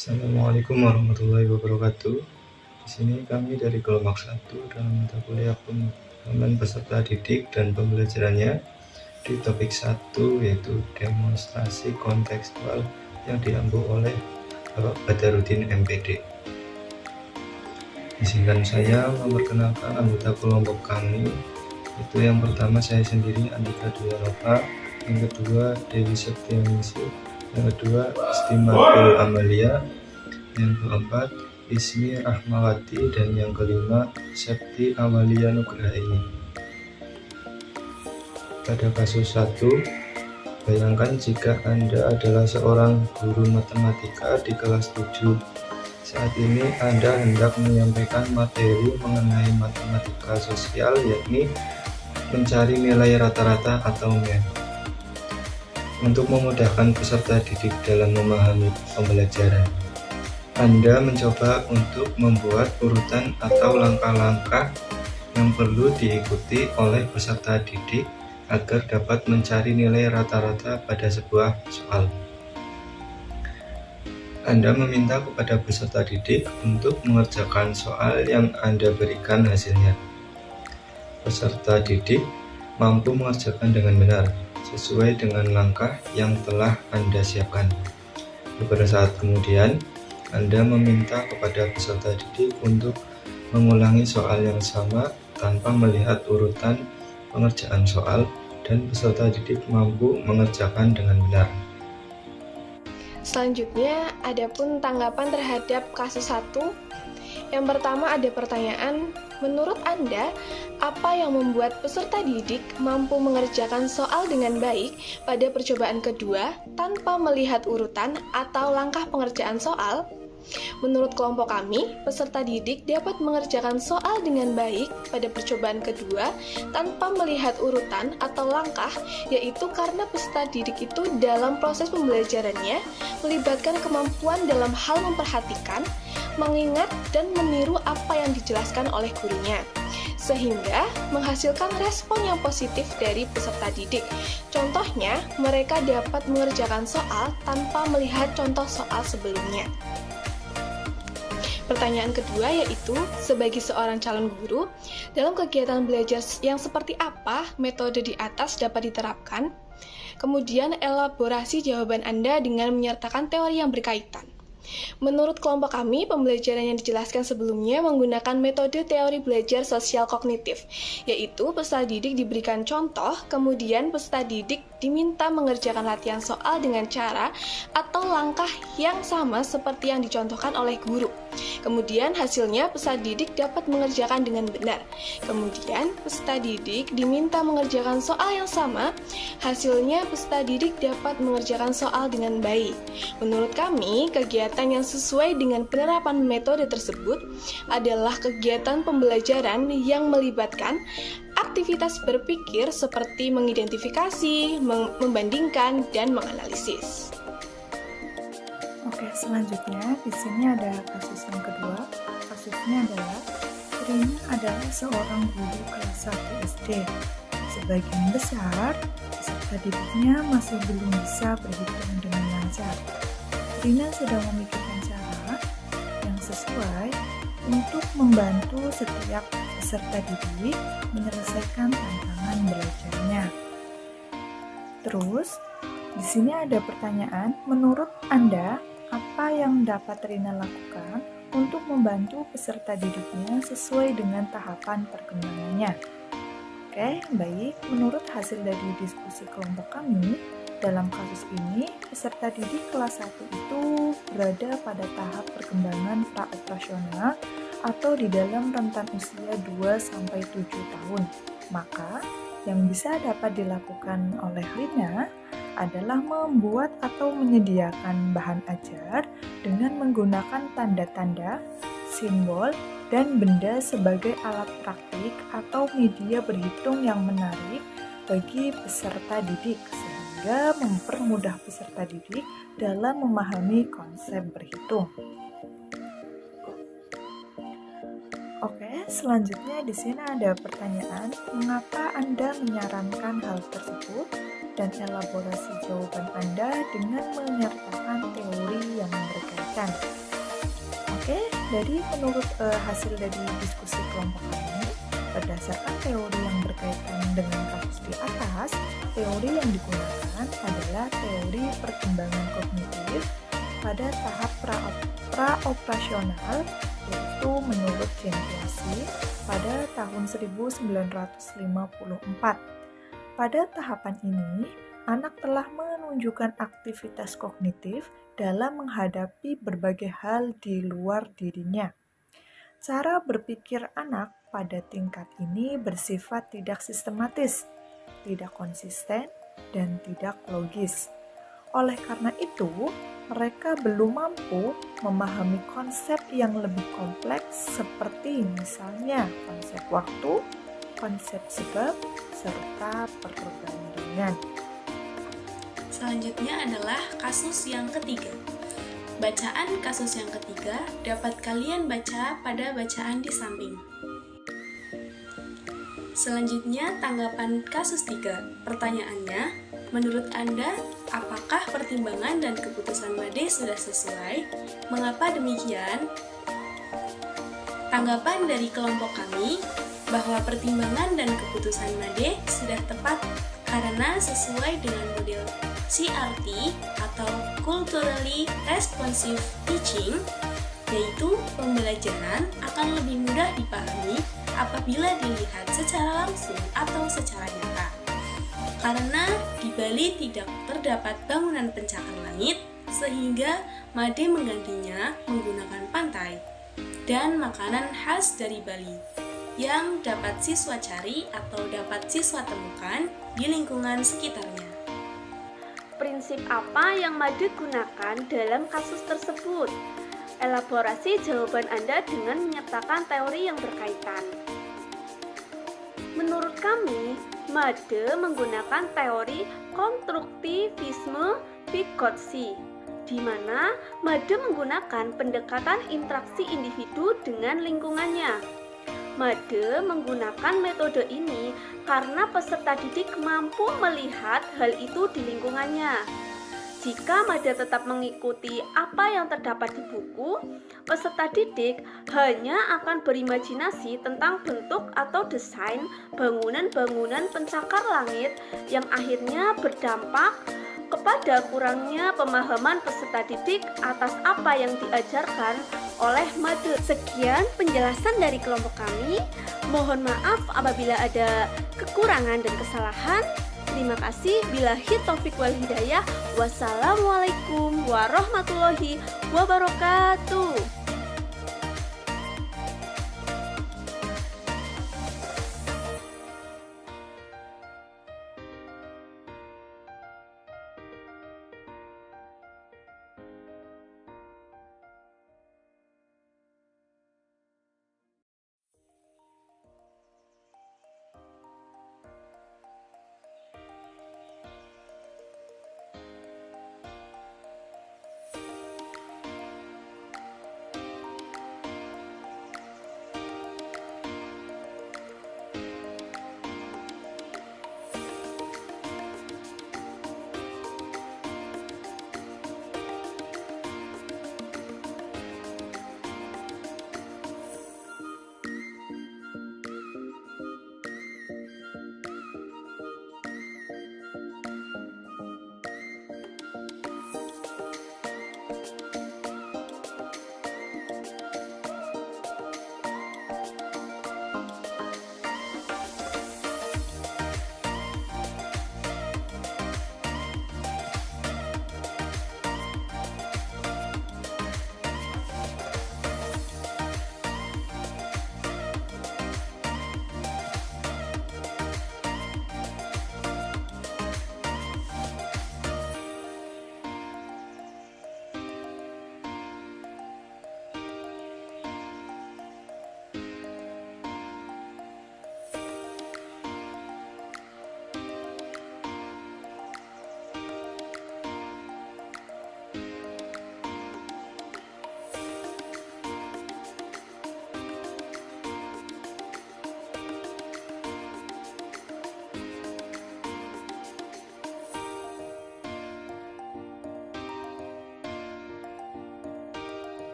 Assalamualaikum warahmatullahi wabarakatuh. Di sini kami dari kelompok 1 dalam mata kuliah pemahaman peserta didik dan pembelajarannya di topik 1, yaitu demonstrasi kontekstual yang diampu oleh Bapak Badarudin MPD. Izinkan saya memperkenalkan anggota kelompok kami. Itu yang pertama saya sendiri, Andika Dwianova, yang kedua Dewi Septianingsih, yang kedua Istimatul Amalia, yang keempat Ismi Rahmawati, dan yang kelima Septi Amalia Nugraini. Pada kasus 1, bayangkan jika Anda adalah seorang guru matematika di kelas 7. Saat ini Anda hendak menyampaikan materi mengenai matematika sosial, yakni mencari nilai rata-rata atau MEN. Untuk memudahkan peserta didik dalam memahami pembelajaran, Anda mencoba untuk membuat urutan atau langkah-langkah yang perlu diikuti oleh peserta didik agar dapat mencari nilai rata-rata pada sebuah soal. Anda meminta kepada peserta didik untuk mengerjakan soal yang Anda berikan hasilnya. Peserta didik mampu mengerjakan dengan benar sesuai dengan langkah yang telah Anda siapkan. Beberapa saat kemudian, Anda meminta kepada peserta didik untuk mengulangi soal yang sama tanpa melihat urutan pengerjaan soal, dan peserta didik mampu mengerjakan dengan benar. Selanjutnya, adapun tanggapan terhadap kasus 1. Yang pertama ada pertanyaan, menurut Anda, apa yang membuat peserta didik mampu mengerjakan soal dengan baik pada percobaan kedua tanpa melihat urutan atau langkah pengerjaan soal? Menurut kelompok kami, peserta didik dapat mengerjakan soal dengan baik pada percobaan kedua tanpa melihat urutan atau langkah, yaitu karena peserta didik itu dalam proses pembelajarannya melibatkan kemampuan dalam hal memperhatikan, mengingat, dan meniru apa yang dijelaskan oleh gurunya, sehingga menghasilkan respon yang positif dari peserta didik. Contohnya, mereka dapat mengerjakan soal tanpa melihat contoh soal sebelumnya. Pertanyaan kedua yaitu, sebagai seorang calon guru, dalam kegiatan belajar yang seperti apa metode di atas dapat diterapkan? Kemudian elaborasi jawaban Anda dengan menyertakan teori yang berkaitan. Menurut kelompok kami, pembelajaran yang dijelaskan sebelumnya menggunakan metode teori belajar sosial kognitif, yaitu peserta didik diberikan contoh, kemudian peserta didik diminta mengerjakan latihan soal dengan cara atau langkah yang sama seperti yang dicontohkan oleh guru. Kemudian hasilnya peserta didik dapat mengerjakan dengan benar. Kemudian peserta didik diminta mengerjakan soal yang sama, hasilnya peserta didik dapat mengerjakan soal dengan baik. Menurut kami, kegiatan yang sesuai dengan penerapan metode tersebut adalah kegiatan pembelajaran yang melibatkan aktivitas berpikir seperti mengidentifikasi, membandingkan, dan menganalisis. Oke, selanjutnya di sini ada kasus yang kedua. Kasusnya adalah Rina adalah seorang guru kelas 1 SD. Sebagian besar peserta didiknya masih belum bisa berhitung dengan lancar. Rina sedang memikirkan cara yang sesuai untuk membantu setiap peserta didik menyelesaikan tantangan belajarnya. Terus, di sini ada pertanyaan, menurut Anda, apa yang dapat Rina lakukan untuk membantu peserta didiknya sesuai dengan tahapan perkembangannya? Oke, baik. Menurut hasil dari diskusi kelompok kami, dalam kasus ini, peserta didik kelas 1 itu berada pada tahap perkembangan pra-operasional atau di dalam rentan usia 2-7 tahun. Maka, yang bisa dapat dilakukan oleh Rina adalah membuat atau menyediakan bahan ajar dengan menggunakan tanda-tanda, simbol, dan benda sebagai alat praktik atau media berhitung yang menarik bagi peserta didik, sehingga mempermudah peserta didik dalam memahami konsep berhitung. Oke, selanjutnya di sini ada pertanyaan, mengapa Anda menyarankan hal tersebut? Dan elaborasi jawaban Anda dengan menyertakan teori yang berkaitan. Jadi menurut hasil dari diskusi kelompok kami, berdasarkan teori yang berkaitan dengan kasus di atas, teori yang digunakan adalah teori perkembangan kognitif pada tahap praoperasional, yaitu menurut Gentileschi pada tahun 1954. Pada tahapan ini, anak telah menunjukkan aktivitas kognitif dalam menghadapi berbagai hal di luar dirinya. Cara berpikir anak pada tingkat ini bersifat tidak sistematis, tidak konsisten, dan tidak logis. Oleh karena itu, mereka belum mampu memahami konsep yang lebih kompleks seperti misalnya konsep waktu, konsep sebab, serta perbandingan. Selanjutnya adalah kasus yang ketiga. Bacaan kasus yang ketiga dapat kalian baca pada bacaan di samping. Selanjutnya, tanggapan kasus 3. Pertanyaannya, menurut Anda, apakah pertimbangan dan keputusan Made sudah sesuai? Mengapa demikian? Tanggapan dari kelompok kami bahwa pertimbangan dan keputusan Made sudah tepat karena sesuai dengan model CRT atau Culturally Responsive Teaching, yaitu pembelajaran akan lebih mudah dipahami apabila dilihat secara langsung atau secara nyata. Karena di Bali tidak terdapat bangunan pencakar langit, sehingga Made menggantinya menggunakan pantai dan makanan khas dari Bali yang dapat siswa cari atau dapat siswa temukan di lingkungan sekitarnya. Prinsip apa yang Made gunakan dalam kasus tersebut? Elaborasi jawaban Anda dengan menyertakan teori yang berkaitan. Menurut kami, Made menggunakan teori konstruktivisme Vygotsky, di mana Made menggunakan pendekatan interaksi individu dengan lingkungannya. Made menggunakan metode ini karena peserta didik mampu melihat hal itu di lingkungannya. Jika Made tetap mengikuti apa yang terdapat di buku, peserta didik hanya akan berimajinasi tentang bentuk atau desain bangunan-bangunan pencakar langit yang akhirnya berdampak kepada kurangnya pemahaman peserta didik atas apa yang diajarkan oleh Made. Sekian penjelasan dari kelompok kami. Mohon maaf apabila ada kekurangan dan kesalahan. Terima kasih. Billahi taufik wal hidayah. Wassalamualaikum warahmatullahi wabarakatuh.